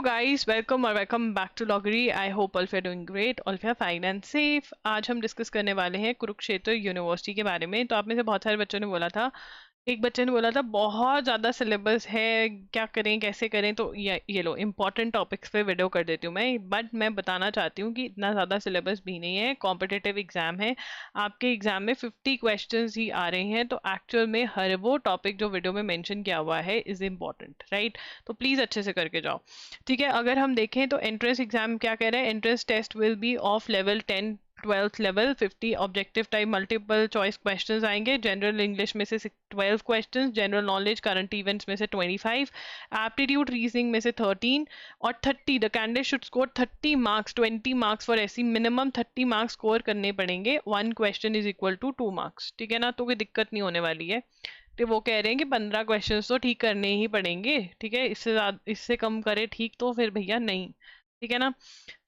guys, welcome or welcome back to Loggery. I hope all of you are doing great, all of you are fine and safe. आज हम discuss करने वाले हैं Kurukshetra university के बारे में। तो आप में से बहुत सारे बच्चों ने बोला था, एक बच्चे ने बोला था बहुत ज़्यादा सिलेबस है, क्या करें कैसे करें। तो ये लो इम्पॉर्टेंट टॉपिक्स पे वीडियो कर देती हूँ मैं। बट मैं बताना चाहती हूँ कि इतना ज़्यादा सिलेबस भी नहीं है, कॉम्पिटिटिव एग्जाम है। आपके एग्जाम में 50 क्वेश्चंस ही आ रहे हैं, तो एक्चुअल में हर वो टॉपिक जो वीडियो में मेंशन किया हुआ है इज इम्पॉर्टेंट, राइट। तो प्लीज़ अच्छे से करके जाओ, ठीक है। अगर हम देखें तो एंट्रेंस एग्जाम क्या कह रहे हैं, entrance test will be of level 10 12th लेवल। 50 objective type multiple choice questions आएंगे। जनरल इंग्लिश में से 12 questions, general knowledge current events में से 25, एप्टीट्यूड रीजनिंग में से 13 और 30। The candidate should score 30 marks, 20 marks for ऐसी मिनिमम 30 मार्क्स स्कोर करने पड़ेंगे। 1 question is equal to 2 marks, ठीक है ना। तो कोई दिक्कत नहीं होने वाली है। तो वो कह रहे हैं कि 15 क्वेश्चंस तो ठीक करने ही पड़ेंगे, ठीक है। इससे ज्यादा इससे कम करे ठीक तो फिर भैया नहीं, ठीक है ना।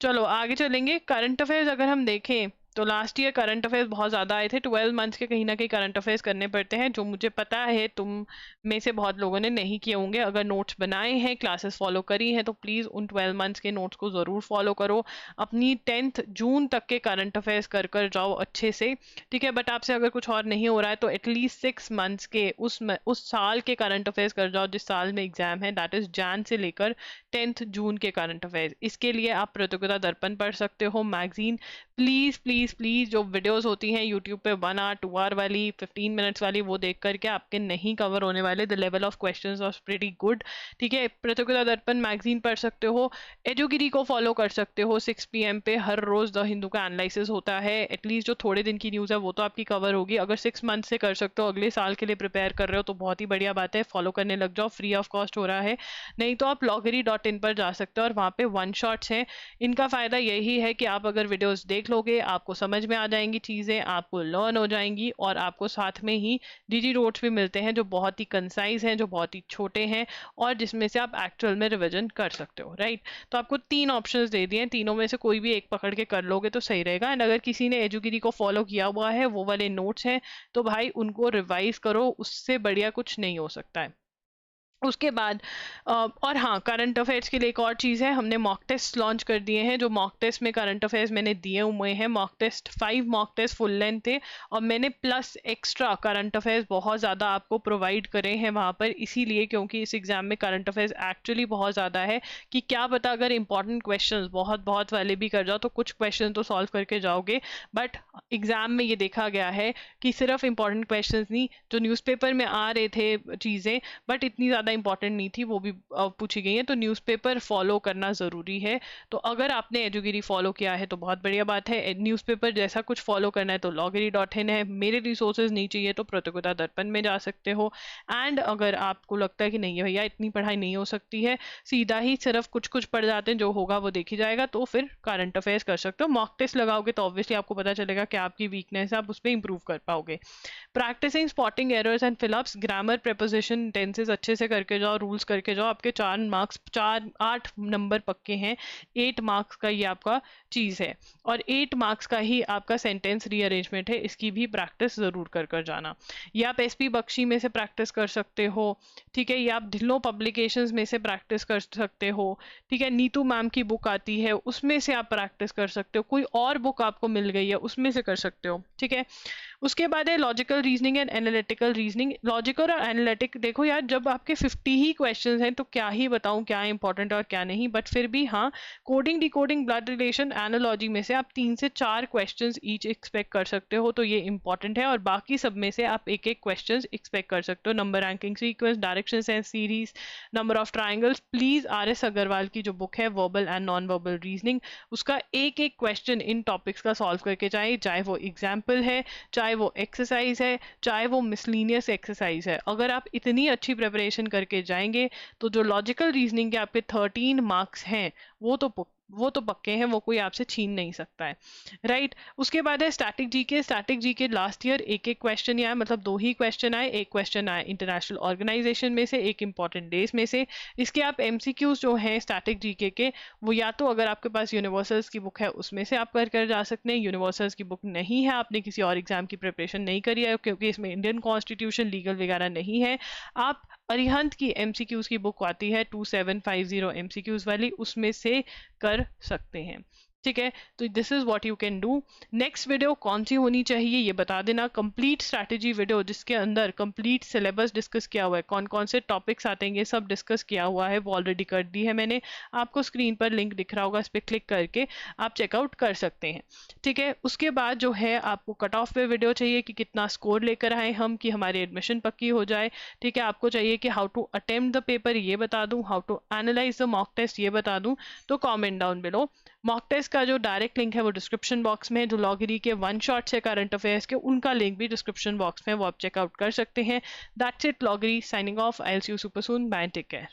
चलो आगे चलेंगे। करंट अफेयर्स अगर हम देखें तो लास्ट ईयर करंट अफेयर्स बहुत ज़्यादा आए थे। 12 मंथ्स के कहीं ना कहीं करंट अफेयर्स करने पड़ते हैं, जो मुझे पता है तुम में से बहुत लोगों ने नहीं किए होंगे। अगर नोट्स बनाए हैं, क्लासेस फॉलो करी हैं, तो प्लीज़ उन 12 मंथ्स के नोट्स को ज़रूर फॉलो करो। अपनी 10th जून तक के करंट अफेयर्स कर कर जाओ अच्छे से, ठीक है। बट आपसे अगर कुछ और नहीं हो रहा है तो एटलीस्ट 6 मंथ्स के उस साल के करंट अफेयर्स कर जाओ जिस साल में एग्जाम है, दैट इज जैन से लेकर 10th जून के करंट अफेयर्स। इसके लिए आप प्रतियोगिता दर्पण पढ़ सकते हो, मैगजीन। प्लीज प्लीज प्लीज जो वीडियोस होती हैं यूट्यूब पे 1 आवर 2 आवर वाली 15 मिनट्स वाली, वो देख करके आपके नहीं कवर होने वाले। The level of questions was pretty good, ठीक है। प्रतियोगिता दर्पण मैगजीन पढ़ सकते हो, एजुगिरी को फॉलो कर सकते हो। 6 PM पे हर रोज द हिंदू का एनालिसिस होता है। एटलीस्ट जो थोड़े दिन की न्यूज़ है वो तो आपकी कवर होगी। अगर 6 मंथ से कर सकते हो, अगले साल के लिए प्रिपेयर कर रहे हो, तो बहुत ही बढ़िया बात है। फॉलो करने लग जाओ, फ्री ऑफ कॉस्ट हो रहा है। नहीं तो आप loggery.in पर जा सकते हो और वहाँ पे 1 शॉट्स हैं। इनका फायदा यही है कि आप अगर वीडियोस देख लोगे, आपको समझ में आ जाएंगी चीज़ें, आपको लर्न हो जाएंगी, और आपको साथ में ही डीजी नोट्स भी मिलते हैं जो बहुत ही कंसाइज हैं, जो बहुत ही छोटे हैं, और जिसमें से आप एक्चुअल में रिविजन कर सकते हो, राइट। तो आपको 3 ऑप्शंस दे दिए हैं, तीनों में से कोई भी एक पकड़ के कर लोगे तो सही रहेगा। एंड अगर किसी ने एजुगिरी को फॉलो किया हुआ है, वो वाले नोट्स हैं, तो भाई उनको रिवाइज करो, उससे बढ़िया कुछ नहीं हो सकता है। उसके बाद और हाँ, करंट अफेयर्स के लिए एक और चीज़ है, हमने मॉक टेस्ट लॉन्च कर दिए हैं। जो मॉक टेस्ट में करंट अफेयर्स मैंने दिए हुए हैं, mock test 5 mock test full length थे, और मैंने प्लस एक्स्ट्रा करंट अफेयर्स बहुत ज़्यादा आपको प्रोवाइड करे हैं वहाँ पर, इसीलिए क्योंकि इस एग्जाम में करंट अफेयर्स एक्चुअली बहुत ज़्यादा है कि क्या पता अगर इंपॉर्टेंट क्वेश्चन बहुत बहुत वाले भी कर जाओ तो कुछ क्वेश्चन तो सॉल्व करके जाओगे। बट एग्जाम में ये देखा गया है कि सिर्फ इंपॉर्टेंट क्वेश्चन नहीं, जो न्यूज़पेपर में आ रहे थे चीज़ें बट इतनी ज़्यादा इंपॉर्टेंट नहीं थी, वो भी पूछी गई है। तो न्यूज़पेपर फॉलो करना ज़रूरी है। तो अगर आपने एजुगिरी फॉलो किया है तो बहुत बढ़िया बात है। न्यूज़पेपर जैसा कुछ फॉलो करना है तो loggery.in है। मेरे रिसोर्सेज नहीं चाहिए तो प्रतियोगिता दर्पण में जा सकते हो। एंड अगर आपको लगता है कि नहीं है भैया इतनी पढ़ाई नहीं हो सकती है, सीधा ही सिर्फ कुछ कुछ पढ़ जाते हैं, जो होगा वो देखी जाएगा, तो फिर करंट अफेयर्स कर सकते हो। मॉक टेस्ट लगाओगे तो ऑब्वियसली आपको पता चलेगा कि आपकी वीकनेस है, आप उस पर इंप्रूव कर पाओगे। Practising spotting errors and fill ups, grammar preposition tenses अच्छे से करके जाओ, रूल्स करके जाओ। आपके 4 मार्क्स 8 नंबर पक्के हैं। 8 मार्क्स का ये आपका चीज़ है, और 8 मार्क्स का ही आपका सेंटेंस रीअरेंजमेंट है। इसकी भी प्रैक्टिस ज़रूर कर कर जाना। ये आप SP बख्शी में से प्रैक्टिस कर सकते हो, ठीक है। ये आप ढिल्लो पब्लिकेशंस में से प्रैक्टिस कर सकते हो, ठीक है। नीतू मैम की बुक आती है, उसमें से आप प्रैक्टिस कर सकते हो। कोई और बुक आपको मिल गई है, उसमें से कर सकते हो, ठीक है। उसके बाद है logical reasoning and analytical reasoning. Logical और एनालिटिक, देखो यार जब आपके 50 ही क्वेश्चंस हैं तो क्या ही बताऊं क्या इंपॉर्टेंट और क्या नहीं। बट फिर भी हाँ, coding decoding blood relation analogy में से आप 3 से 4 क्वेश्चंस ईच एक्सपेक्ट कर सकते हो, तो ये इंपॉर्टेंट है। और बाकी सब में से आप एक एक क्वेश्चन एक्सपेक्ट कर सकते हो। Number ranking sequence, direction sense series, number of triangles. Please RS Agarwal की जो बुक है verbal and non verbal reasoning, उसका एक एक क्वेश्चन इन टॉपिक्स का सॉल्व करके जाए, चाहे वो एग्जाम्पल है, चाहे वो एक्सरसाइज है, चाहे वो मिसलीनियस एक्सरसाइज है। अगर आप इतनी अच्छी प्रिपरेशन करके जाएंगे तो जो लॉजिकल रीजनिंग के आपके 13 मार्क्स हैं वो तो पक्के हैं, वो कोई आपसे छीन नहीं सकता है, राइट। उसके बाद है static GK. Static GK last year एक एक क्वेश्चन आया, मतलब 2 ही क्वेश्चन आए। एक क्वेश्चन आया इंटरनेशनल ऑर्गेनाइजेशन में से, एक इंपॉर्टेंट डेज में से। इसके आप MCQs जो हैं स्टैटिक जीके के, वो या तो अगर आपके पास यूनिवर्सल्स की बुक है उसमें से आप कर जा सकते हैं। यूनिवर्सल्स की बुक नहीं है, आपने किसी और एग्जाम की प्रिपरेशन नहीं करी है क्योंकि इसमें इंडियन कॉन्स्टिट्यूशन लीगल वगैरह नहीं है, आप अरिहंत की एमसीक्यूज की बुक आती है 2750 एमसीक्यूज वाली, उसमें से कर सकते हैं। ठीक है, तो this is what you can do. Next video कौन सी होनी चाहिए ये बता देना। कंप्लीट स्ट्रैटेजी वीडियो जिसके अंदर कंप्लीट सिलेबस डिस्कस किया हुआ है, कौन कौन से टॉपिक्स आते हैं ये सब डिस्कस किया हुआ है, वो ऑलरेडी कर दी है मैंने। आपको स्क्रीन पर लिंक दिख रहा होगा, इस पर क्लिक करके आप चेकआउट कर सकते हैं। ठीक है, उसके बाद जो है आपको कट ऑफ पे वीडियो चाहिए कि कितना स्कोर लेकर आए हम, कि हमारी एडमिशन पक्की हो जाए। ठीक है, आपको चाहिए कि how to attempt the paper ये बता दूं, how to analyse the mock test ये बता दूं, तो comment down below. Mock test का जो डायरेक्ट लिंक है वो डिस्क्रिप्शन बॉक्स में है, जो लॉगरी के वन शॉट से करंट अफेयर्स के उनका लिंक भी डिस्क्रिप्शन बॉक्स में, वो आप चेकआउट कर सकते हैं। दैट्स इट, लॉगरी signing off. I will see you super soon, bye, take care.